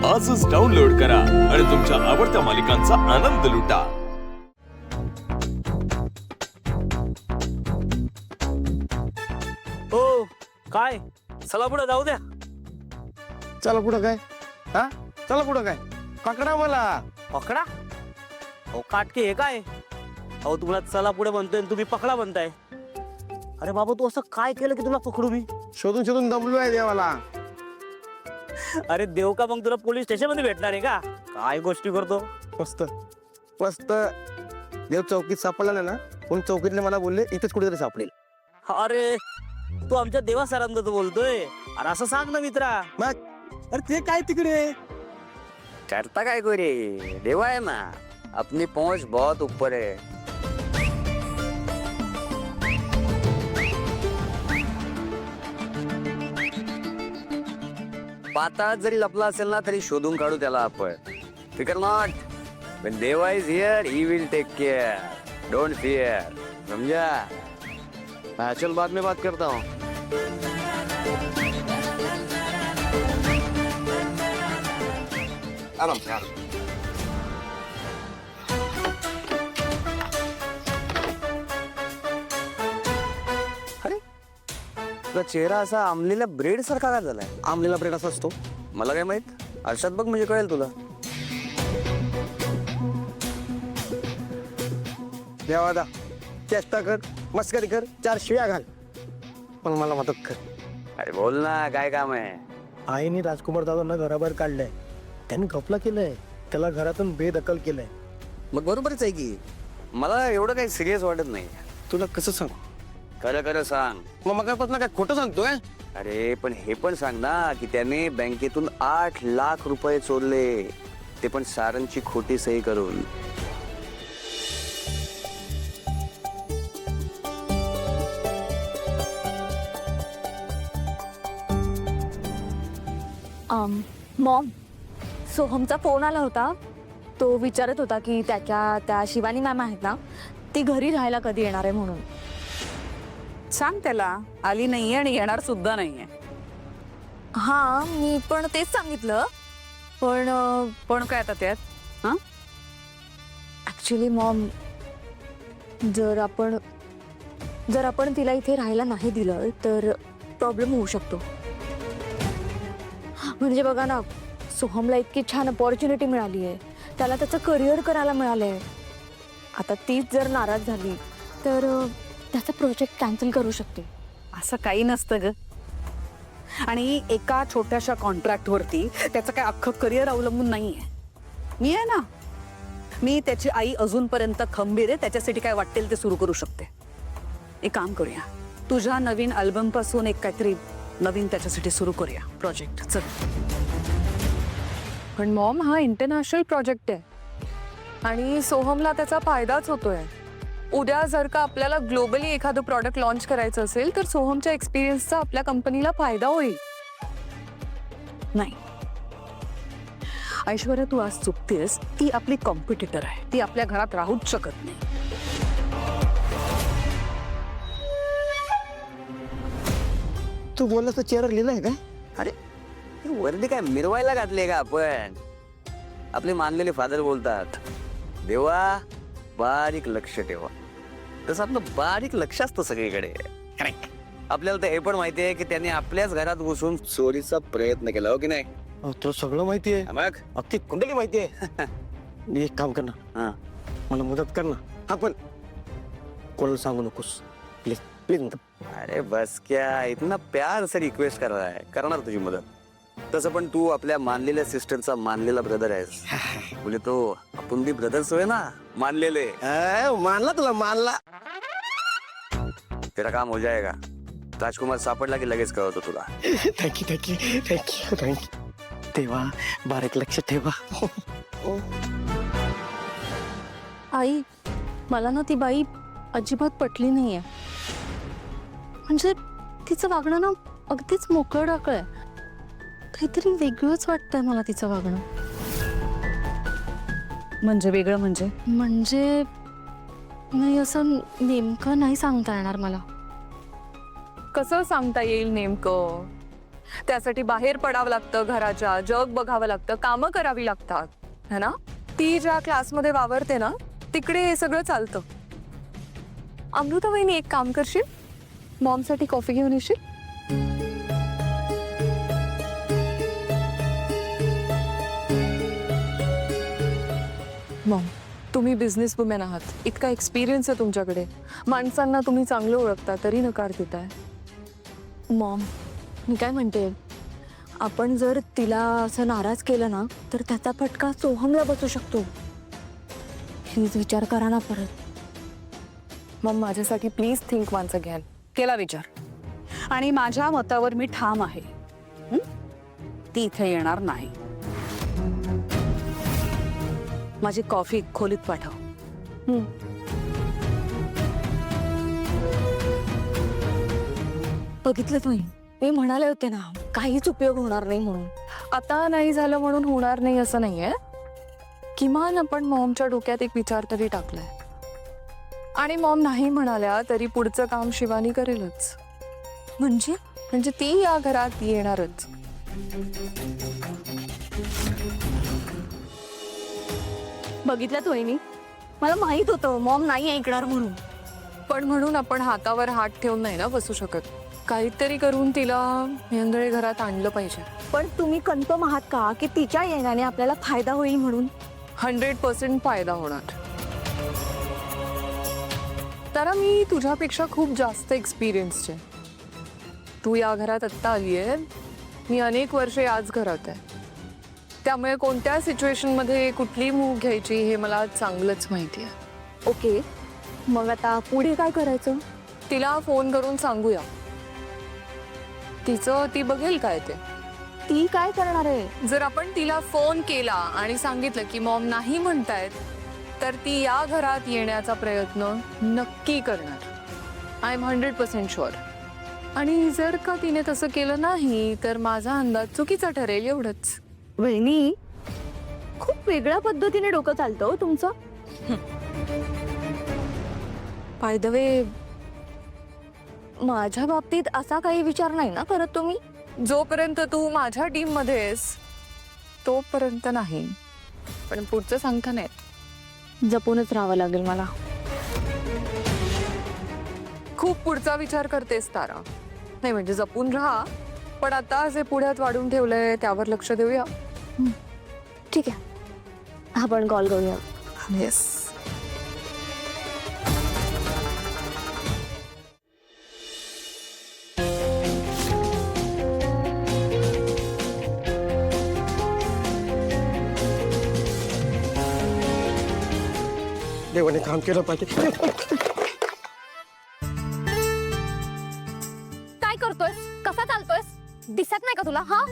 आजच डाउनलोड करा आणि तुमच्या आवडत्या मालिकांचा आनंद लुटा. हो काय चला पुढे जाऊ द्या. चला पुढं काय? हा चला पुढं काय? पकडा मला. पकडा हो काटके हे काय अहो तुम्हाला चला पुढे म्हणतोय आणि तुम्ही पकडा म्हणताय. अरे बाबा तू असं काय केलं की तुला पकडू मी? शोधून शोधून दमलो आहे देवाला. अरे देव का मग तुला पोलीस स्टेशन मध्ये भेटणार आहे का? काय गोष्टी करतो. मस्त मस्त. देव चौकीत सापडला नाही ना, पण चौकीतले मला बोलले इथेच कुठेतरी सापडेल. अरे तू आमच्या देवा सरांबद्दल बोलतोय. अरे असं सांग ना मित्रा. मग अरे ते काय तिकडे? करता काय को रे? देवा है ना, अपनी पहुंच बहुत ऊपर है. पाताळात जरी लपला असेल ना तरी शोधून काढू त्याला आपण. फिकर not. when Deva is here he will take care. Don't fear. समझा? चल बाद में बात करता हूँ. आराम से आराम. अरे तुझा चेहरा असा आमलेला ब्रेड सारखा का झालाय? आमलेला ब्रेड असा असतो. मला काय माहित. आरशात बघ म्हणजे कळेल तुला. देवादा चेष्टा कर, मस्करी कर, 4 शिव्या घाल, पण मला मदत कर. अरे बोल ना, काय काम आहे? आईने राजकुमार दादांना घराबाहेर काढलंय. त्यांनी घपला केलंय, त्याला घरातून बेदखल केलंय. मग बरोबरच आहे की. मला एवढं काही सिरियस वाटत नाही. तुला कसं सांग? खरं खरं सांग. मग मगापासून काय खोटं सांगतोय? अरे पण हे पण सांग ना की त्याने बँकेतून 8 लाख रुपये चोरले, ते पण सारंगची खोटी सही करून. मॉम, सोहमचा फोन आला होता. तो विचारत होता की त्या शिवानी मॅम आहेत ना, ती घरी राहायला कधी येणार आहे म्हणून. सांग त्याला आली नाहीये आणि येणार सुद्धा नाहीये. हा मी पण तेच सांगितलं, पण काय आता त्यात? हा ऍक्च्युली मॉम, जर आपण तिला इथे राहायला नाही दिलं तर प्रॉब्लेम होऊ शकतो. म्हणजे बघा ना, सोहमला इतकी छान अपॉर्च्युनिटी मिळाली आहे, त्याला त्याचं करिअर करायला मिळालंय. आता तीच जर नाराज झाली तर त्याचा प्रोजेक्ट कॅन्सल करू शकते. असं काही नसतं ग. आणि एका छोट्याशा कॉन्ट्रॅक्ट वरती त्याचं काय अख्खं करिअर अवलंबून नाहीये. मी आहे ना, मी त्याची आई अजूनपर्यंत खंबीर आहे. त्याच्यासाठी काय वाटेल ते सुरू करू शकते. एक काम करूया, तुझ्या नवीन अल्बम पासून एक काहीतरी नवीन त्याच्यासाठी सुरू करूया प्रोजेक्ट. चल. पण मॉम, हा इंटरनॅशनल प्रोजेक्ट आहे आणि सोहमला त्याचा फायदाच होतोय. उद्या जर का आपल्याला ग्लोबली एखादं प्रॉडक्ट लॉन्च करायचं असेल तर सोहमच्या एक्सपिरियन्सचा आपल्या कंपनीला फायदा होईल. नाही ऐश्वर्या, तू आज चुकतेस. ती आपली कॉम्पिटिटर आहे. ती आपल्या घरात राहूच शकत नाही. तू बोललास तर चेहरा लिहिलाय काय? अरे ही वर्दी काय मिरवायला घातली का आपण? आपले मानलेले फादर बोलतात, देवा बारीक लक्ष ठेवा. तसं आपलं बारीक लक्ष असतं सगळीकडे. आपल्याला तर हे पण माहिती आहे की त्याने आपल्याच घरात घुसून चोरीचा प्रयत्न केला, हो की नाही? तुला सगळं माहिती आहे. मग अगदी कुंडली माहिती आहे. एक काम कर ना, हा, मला मदत कर ना. आपण कोणाला सांगू नकोस प्लीज प्लीज. अरे बस क्या, इतना प्यार से रिक्वेस्ट कर रहा है, करणार तुझी मदत. तसं पण तू आपल्या मानलेल्या सिस्टरचा मानलेला ब्रदर आहेस. बोले तो आपण बी ब्रदर्स होय ना, मानलेले. मानला तुला, मानला. तेरा काम हो जाएगा. राजकुमार सापडला की लगेच कळवतो तुला. Thank you thank you thank you thank you. तेव्हा बारीक लक्ष ठेवा. आई, मला ना ती बाई अजिबात पटली नाहीये. म्हणजे तिचं वागणं ना अगदीच मोकळं डाकळं आहे. काहीतरी वेगळंच वाटतंय मला तिचं वागणं. म्हणजे वेगळं म्हणजे? म्हणजे नाही, असं नेमकं नाही सांगता येणार मला. कसं सांगता येईल नेमकं? त्यासाठी बाहेर पडावं लागतं, घराच्या जग बघावं लागतं, कामं करावी लागतात है ना. ती ज्या क्लासमध्ये वावरते ना तिकडे हे सगळं चालतं. अमृता वहिनी, एक काम करशील, मॉमसाठी कॉफी घेऊन येशील. मॉम, तुम्ही बिझनेस वुमॅन आहात, इतका एक्सपिरियन्स आहे तुमच्याकडे, माणसांना तुम्ही चांगलं ओळखता तरी नकार देताय. मॉम, मी काय म्हणते, आपण जर तिला असं नाराज केलं ना तर त्याचा फटका सोहमला बसू शकतो. प्लीज विचार करा ना परत. मॉम, माझ्यासाठी प्लीज थिंक वन्स अगेन. केला विचार आणि माझ्या मतावर मी ठाम आहे. हं? ती इथे येणार नाही. माझी कॉफी खोलीत पाठव. बघितलं तुम्ही, मी म्हणाले होते ना काहीच उपयोग होणार नाही म्हणून. आता नाही झालं म्हणून होणार नाही असं नाहीये. किमान आपण मॉमच्या डोक्यात एक विचार तरी टाकलाय आणि मॉम नाही म्हणाल्या तरी पुढचं काम शिवानी करेलच. म्हणजे ती या घरात येणारच. बघितलं तुम्ही, मला माहित होतं मॉम नाही ऐकणार म्हणून. पण म्हणून आपण हातावर हात ठेवून नाही ना बसू शकत. काहीतरी करून तिला मेंदळे घरात आणलं पाहिजे. पण तुम्ही कन्फर्म आहात का की तिच्या येण्याने आपल्याला फायदा होईल म्हणून? 100% फायदा होणार. तर मी तुझ्यापेक्षा खूप जास्त एक्सपिरियन्स्ड आहे. तू या घरात आत्ता आली आहे, मी अनेक वर्षे याच घरात आहे, त्यामुळे कोणत्या सिच्युएशनमध्ये कुठली मूव घ्यायची हे मला चांगलंच माहिती आहे. ओके, मग आता पुढे काय करायचं? तिला फोन करून सांगूया. तिचं ती बघेल काय ते. ती काय करणार आहे? जर आपण तिला फोन केला आणि सांगितलं की मॉम नाही म्हणतायत तर ती या घरात येण्याचा प्रयत्न नक्की करणार. I am 100% sure. आणि जर का तिने तसं केलं नाही तर माझा अंदाज चुकीचा ठरेल, एवढंच. वहिनी, खूप वेगळ्या पद्धतीने डोकं चालतं हो तुमचं. बाय द वे, माझ्या बाबतीत असा काही विचार नाही ना करत तुम्ही? जोपर्यंत तू माझ्या टीम मध्ये आहेस तोपर्यंत नाही, पण पुढचं सांगता नाही. जपूनच राहावं लागेल मला. खूप पुढचा विचार करतेस तारा. नाही म्हणजे जपून राहा, पण आता जे पुढ्यात वाढून ठेवलंय त्यावर लक्ष देऊया. ठीक आहे, आपण कॉल करूया. येस. देवाने काम केलं पाहिजे. काय करतोयस? कसा चालतोयस? दिसत नाही का तुला? हा,